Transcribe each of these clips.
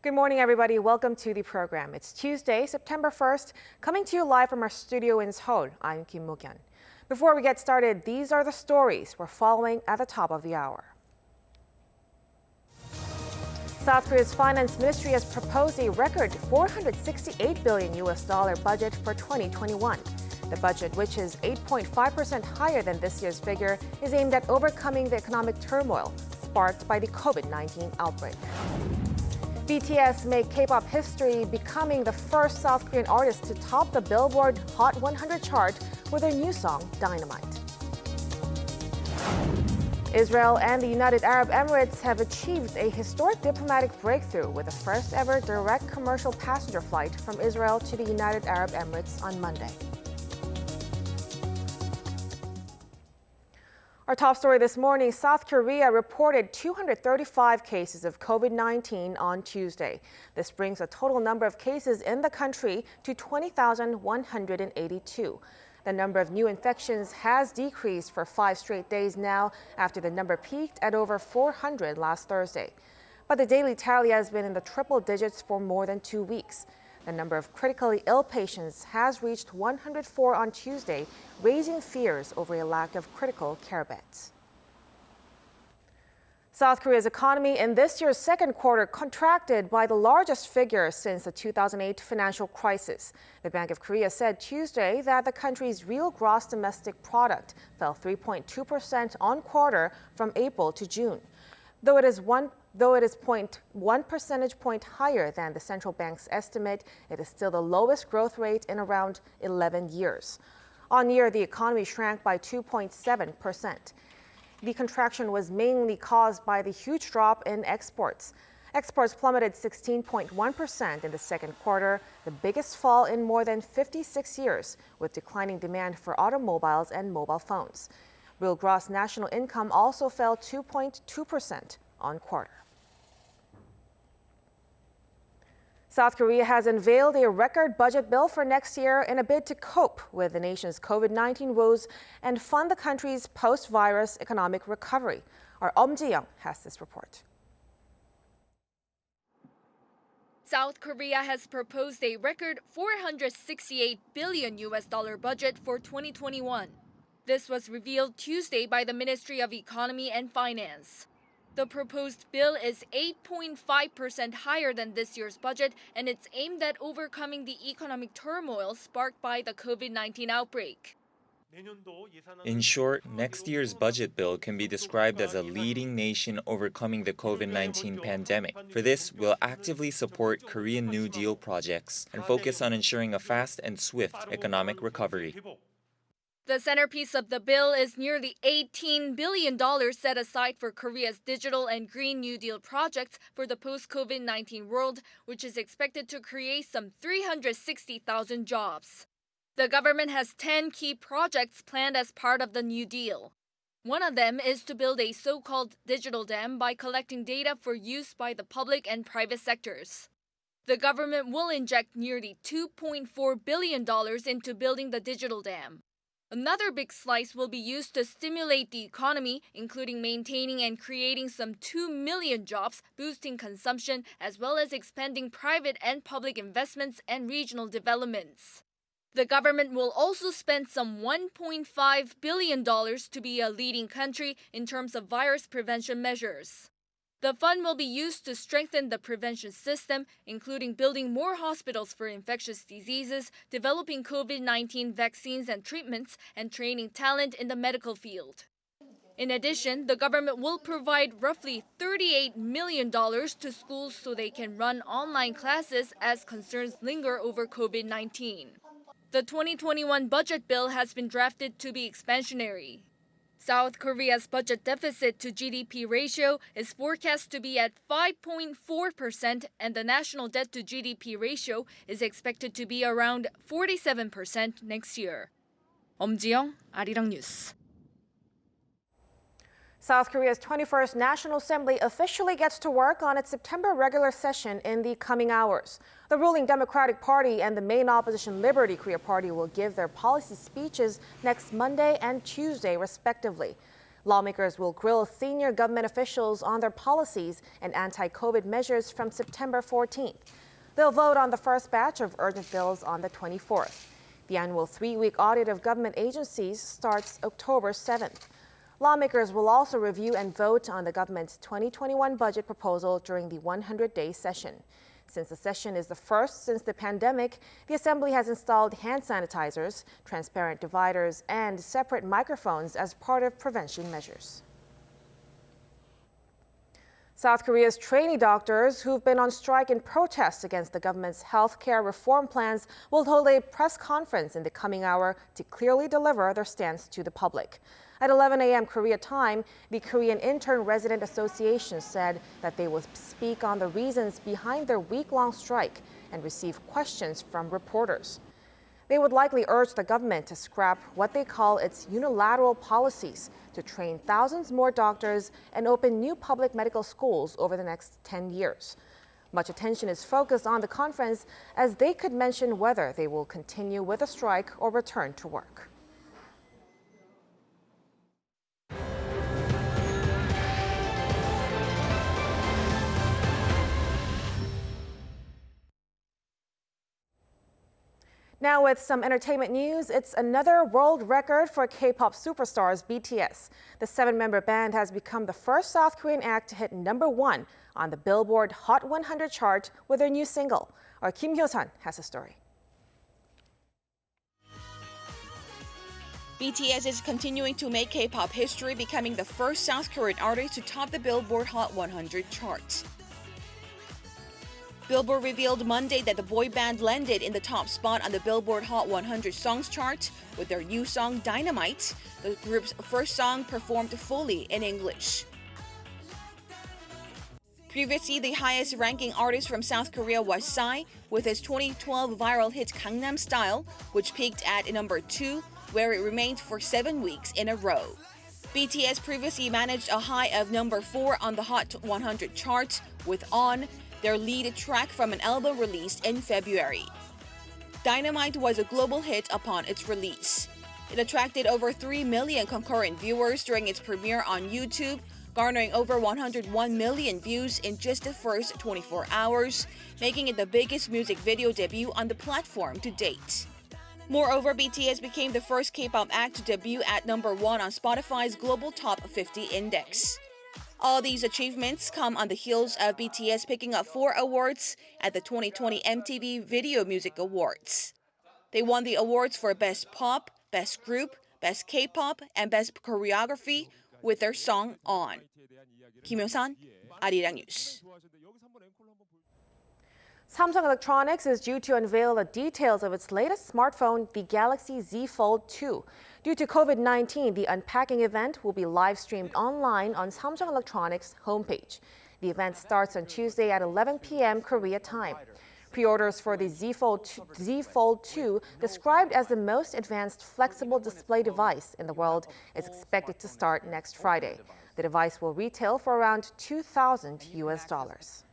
Good morning, everybody. Welcome to the program. It's Tuesday, September 1st, coming to you live from our studio in Seoul. I'm Kim Mo-kyun. Before we get started, these are the stories we're following at the top of the hour. South Korea's finance ministry has proposed a record $468 billion budget for 2021. The budget, which is 8.5% higher than this year's figure, is aimed at overcoming the economic turmoil sparked by the COVID-19 outbreak. BTS make K-pop history, becoming the first South Korean artist to top the Billboard Hot 100 chart with their new song, Dynamite. Israel and the United Arab Emirates have achieved a historic diplomatic breakthrough with the first ever direct commercial passenger flight from Israel to the United Arab Emirates on Monday. Our top story this morning, South Korea reported 235 cases of COVID-19 on Tuesday. This brings the total number of cases in the country to 20,182. The number of new infections has decreased for 5 straight days now after the number peaked at over 400 last Thursday. But the daily tally has been in the triple digits for more than 2 weeks. The number of critically ill patients has reached 104 on Tuesday, raising fears over a lack of critical care beds. South Korea's economy in this year's second quarter contracted by the largest figure since the 2008 financial crisis. The Bank of Korea said Tuesday that the country's real gross domestic product fell 3.2% on quarter from April to June. Though it is 0.1 percentage point higher than the central bank's estimate, it is still the lowest growth rate in around 11 years. On year, the economy shrank by 2.7%. The contraction was mainly caused by the huge drop in exports. Exports plummeted 16.1% in the second quarter, the biggest fall in more than 56 years, with declining demand for automobiles and mobile phones. Real gross national income also fell 2.2% on quarter. South Korea has unveiled a record budget bill for next year in a bid to cope with the nation's COVID-19 woes and fund the country's post-virus economic recovery. Our Ji-young has this report. South Korea has proposed a record $468 billion budget for 2021. This was revealed Tuesday by the Ministry of Economy and Finance. The proposed bill is 8.5% higher than this year's budget, and it's aimed at overcoming the economic turmoil sparked by the COVID-19 outbreak. In short, next year's budget bill can be described as a leading nation overcoming the COVID-19 pandemic. For this, we'll actively support Korean New Deal projects and focus on ensuring a fast and swift economic recovery. The centerpiece of the bill is nearly $18 billion set aside for Korea's digital and Green New Deal projects for the post-COVID-19 world, which is expected to create some 360,000 jobs. The government has 10 key projects planned as part of the New Deal. One of them is to build a so-called digital dam by collecting data for use by the public and private sectors. The government will inject nearly $2.4 billion into building the digital dam. Another big slice will be used to stimulate the economy, including maintaining and creating some 2 million jobs, boosting consumption, as well as expanding private and public investments and regional developments. The government will also spend some $1.5 billion to be a leading country in terms of virus prevention measures. The fund will be used to strengthen the prevention system, including building more hospitals for infectious diseases, developing COVID-19 vaccines and treatments, and training talent in the medical field. In addition, the government will provide roughly $38 million to schools so they can run online classes as concerns linger over COVID-19. The 2021 budget bill has been drafted to be expansionary. South Korea's budget deficit to GDP ratio is forecast to be at 5.4%, and the national debt to GDP ratio is expected to be around 47% next year. Ji-young, Arirang News. South Korea's 21st National Assembly officially gets to work on its September regular session in the coming hours. The ruling Democratic Party and the main opposition Liberty Korea Party will give their policy speeches next Monday and Tuesday, respectively. Lawmakers will grill senior government officials on their policies and anti-COVID measures from September 14th. They'll vote on the first batch of urgent bills on the 24th. The annual 3-week audit of government agencies starts October 7th. Lawmakers will also review and vote on the government's 2021 budget proposal during the 100-day session. Since the session is the first since the pandemic, the Assembly has installed hand sanitizers, transparent dividers, and separate microphones as part of prevention measures. South Korea's trainee doctors who've been on strike in protest against the government's health care reform plans will hold a press conference in the coming hour to clearly deliver their stance to the public. At 11 a.m. Korea time, the Korean Intern Resident Association said that they will speak on the reasons behind their week-long strike and receive questions from reporters. They would likely urge the government to scrap what they call its unilateral policies to train thousands more doctors and open new public medical schools over the next 10 years. Much attention is focused on the conference as they could mention whether they will continue with the strike or return to work. Now with some entertainment news, it's another world record for K-pop superstars BTS. The 7-member band has become the first South Korean act to hit #1 on the Billboard Hot 100 chart with their new single. Our Kim Hyo-sun has the story. BTS is continuing to make K-pop history, becoming the first South Korean artist to top the Billboard Hot 100 chart. Billboard revealed Monday that the boy band landed in the top spot on the Billboard Hot 100 Songs chart with their new song Dynamite, the group's first song performed fully in English. Previously, the highest-ranking artist from South Korea was Psy, with his 2012 viral hit Gangnam Style, which peaked at number 2, where it remained for 7 weeks in a row. BTS previously managed a high of number 4 on the Hot 100 chart with On, their lead track from an album released in February. Dynamite was a global hit upon its release. It attracted over 3 million concurrent viewers during its premiere on YouTube, garnering over 101 million views in just the first 24 hours, making it the biggest music video debut on the platform to date. Moreover, BTS became the first K-pop act to debut at number 1 on Spotify's Global Top 50 Index. All these achievements come on the heels of BTS picking up 4 awards at the 2020 MTV Video Music Awards. They won the awards for Best Pop, Best Group, Best K-pop, and Best Choreography with their song On. Kim Hyo-sun, Arirang News. Samsung Electronics is due to unveil the details of its latest smartphone, the Galaxy Z Fold 2. Due to COVID-19, the unpacking event will be live-streamed online on Samsung Electronics' homepage. The event starts on Tuesday at 11 p.m. Korea time. Pre-orders for the Z Fold 2, described as the most advanced flexible display device in the world, is expected to start next Friday. The device will retail for around $2,000 US.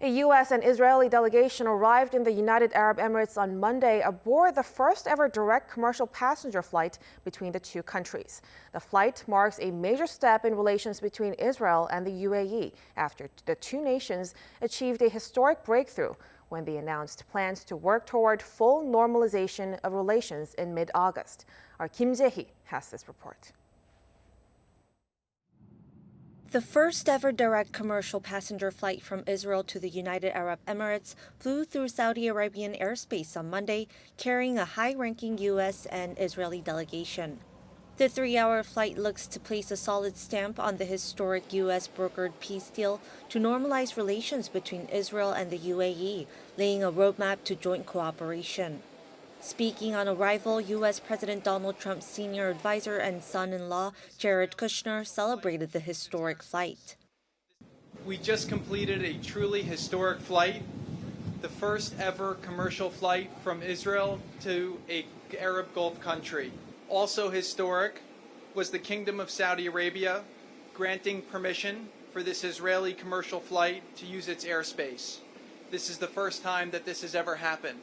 A U.S. and Israeli delegation arrived in the United Arab Emirates on Monday aboard the first-ever direct commercial passenger flight between the two countries. The flight marks a major step in relations between Israel and the UAE after the two nations achieved a historic breakthrough when they announced plans to work toward full normalization of relations in mid-August. Our Kim Jae-hee has this report. The first ever direct commercial passenger flight from Israel to the United Arab Emirates flew through Saudi Arabian airspace on Monday, carrying a high-ranking U.S. and Israeli delegation. The 3-hour flight looks to place a solid stamp on the historic U.S.-brokered peace deal to normalize relations between Israel and the UAE, laying a roadmap to joint cooperation. Speaking on arrival, U.S. President Donald Trump's senior advisor and son-in-law, Jared Kushner, celebrated the historic flight. We just completed a truly historic flight, the first ever commercial flight from Israel to an Arab Gulf country. Also historic was the Kingdom of Saudi Arabia granting permission for this Israeli commercial flight to use its airspace. This is the first time that this has ever happened.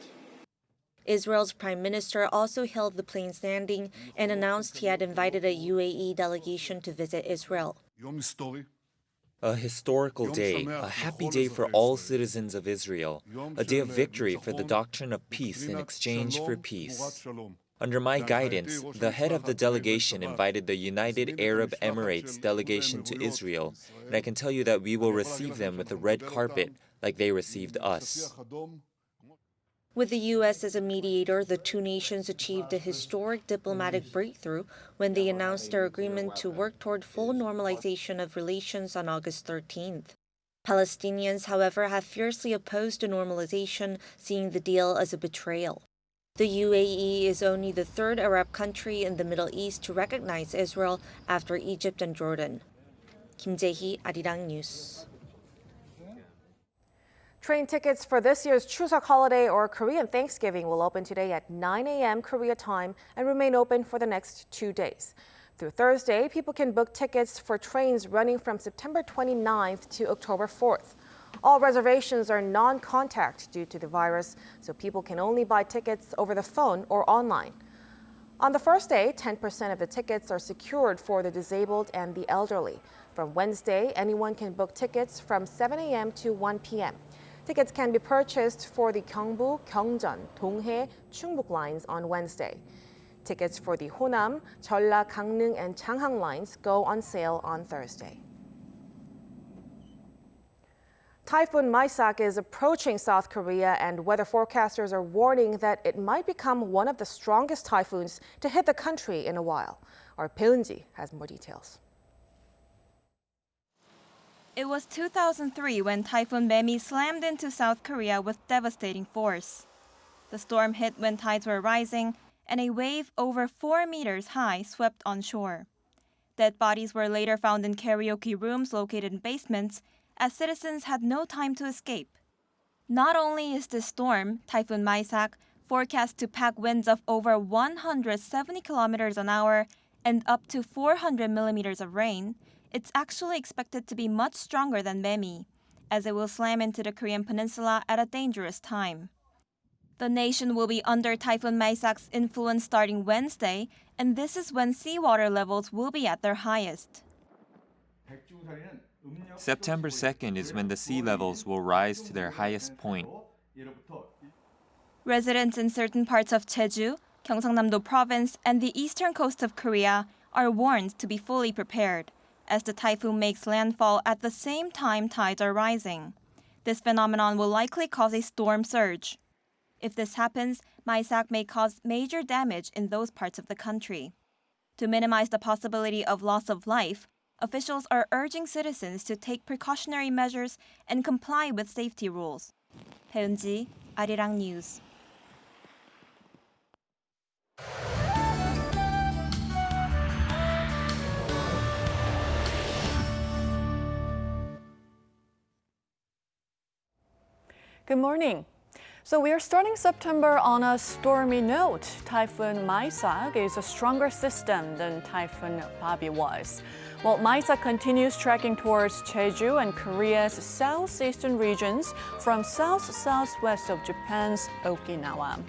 Israel's prime minister also hailed the plane's landing and announced he had invited a UAE delegation to visit Israel. A historical day, a happy day for all citizens of Israel, a day of victory for the doctrine of peace in exchange for peace. Under my guidance, the head of the delegation invited the United Arab Emirates delegation to Israel, and I can tell you that we will receive them with a red carpet like they received us. With the U.S. as a mediator, the two nations achieved a historic diplomatic breakthrough when they announced their agreement to work toward full normalization of relations on August 13th. Palestinians, however, have fiercely opposed the normalization, seeing the deal as a betrayal. The UAE is only the third Arab country in the Middle East to recognize Israel after Egypt and Jordan. Kim Jae-hee, Arirang News. Train tickets for this year's Chuseok holiday or Korean Thanksgiving will open today at 9 a.m. Korea time and remain open for the next 2 days. Through Thursday, people can book tickets for trains running from September 29th to October 4th. All reservations are non-contact due to the virus, so people can only buy tickets over the phone or online. On the first day, 10% of the tickets are secured for the disabled and the elderly. From Wednesday, anyone can book tickets from 7 a.m. to 1 p.m. Tickets can be purchased for the Gyeongbu, Gyeongjeon, Donghae, Chungbuk lines on Wednesday. Tickets for the Honam, Jeolla, Gangneung, and Changhang lines go on sale on Thursday. Typhoon Maysak is approaching South Korea, and weather forecasters are warning that it might become one of the strongest typhoons to hit the country in a while. Our Peunji has more details. It was 2003 when Typhoon Maysak slammed into South Korea with devastating force. The storm hit when tides were rising, and a wave over 4 meters high swept on shore. Dead bodies were later found in karaoke rooms located in basements, as citizens had no time to escape. Not only is this storm, Typhoon Maysak, forecast to pack winds of over 170 kilometers an hour and up to 400 millimeters of rain, it's actually expected to be much stronger than Maysak, as it will slam into the Korean peninsula at a dangerous time. The nation will be under Typhoon Maysak's influence starting Wednesday, and this is when seawater levels will be at their highest. September 2nd is when the sea levels will rise to their highest point. Residents in certain parts of Jeju, Gyeongsangnam-do Province, and the eastern coast of Korea are warned to be fully prepared, as the typhoon makes landfall at the same time tides are rising. This phenomenon will likely cause a storm surge. If this happens, Maysak may cause major damage in those parts of the country. To minimize the possibility of loss of life, officials are urging citizens to take precautionary measures and comply with safety rules. Peunji, Arirang News. Good morning. So we are starting September on a stormy note. Typhoon Maysak is a stronger system than Typhoon Bobby was. While Maysak continues tracking towards Jeju and Korea's southeastern regions from south-southwest of Japan's Okinawa.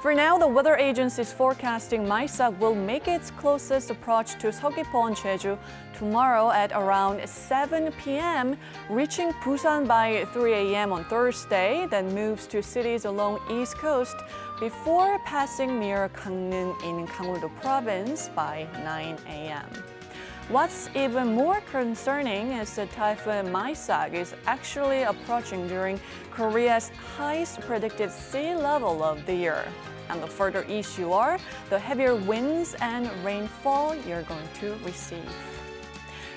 For now, the weather agency is forecasting Maysak will make its closest approach to Seogwipo and Jeju tomorrow at around 7 p.m., reaching Busan by 3 a.m. on Thursday, then moves to cities along East Coast before passing near Gangneung in Gangwon-do Province by 9 a.m. What's even more concerning is that Typhoon Maysak is actually approaching during Korea's highest predicted sea level of the year. And the further east you are, the heavier winds and rainfall you're going to receive.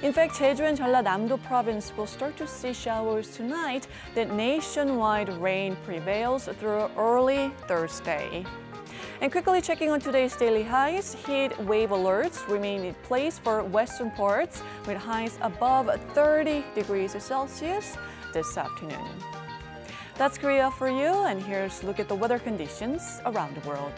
In fact, Jeju and Jeollanam-do Province will start to see showers tonight. That nationwide rain prevails through early Thursday. And quickly checking on today's daily highs, heat wave alerts remain in place for western parts with highs above 30 degrees Celsius this afternoon. That's Korea for you, and here's a look at the weather conditions around the world.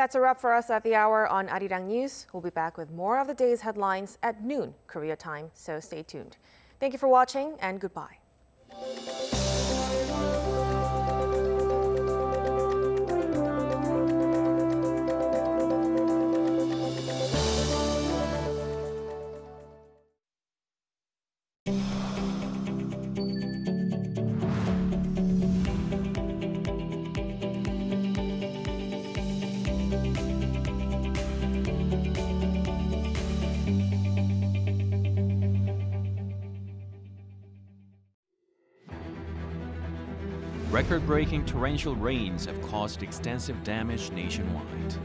That's a wrap for us at the hour on Arirang News. We'll be back with more of the day's headlines at noon Korea time, so stay tuned. Thank you for watching and goodbye. Record-breaking torrential rains have caused extensive damage nationwide.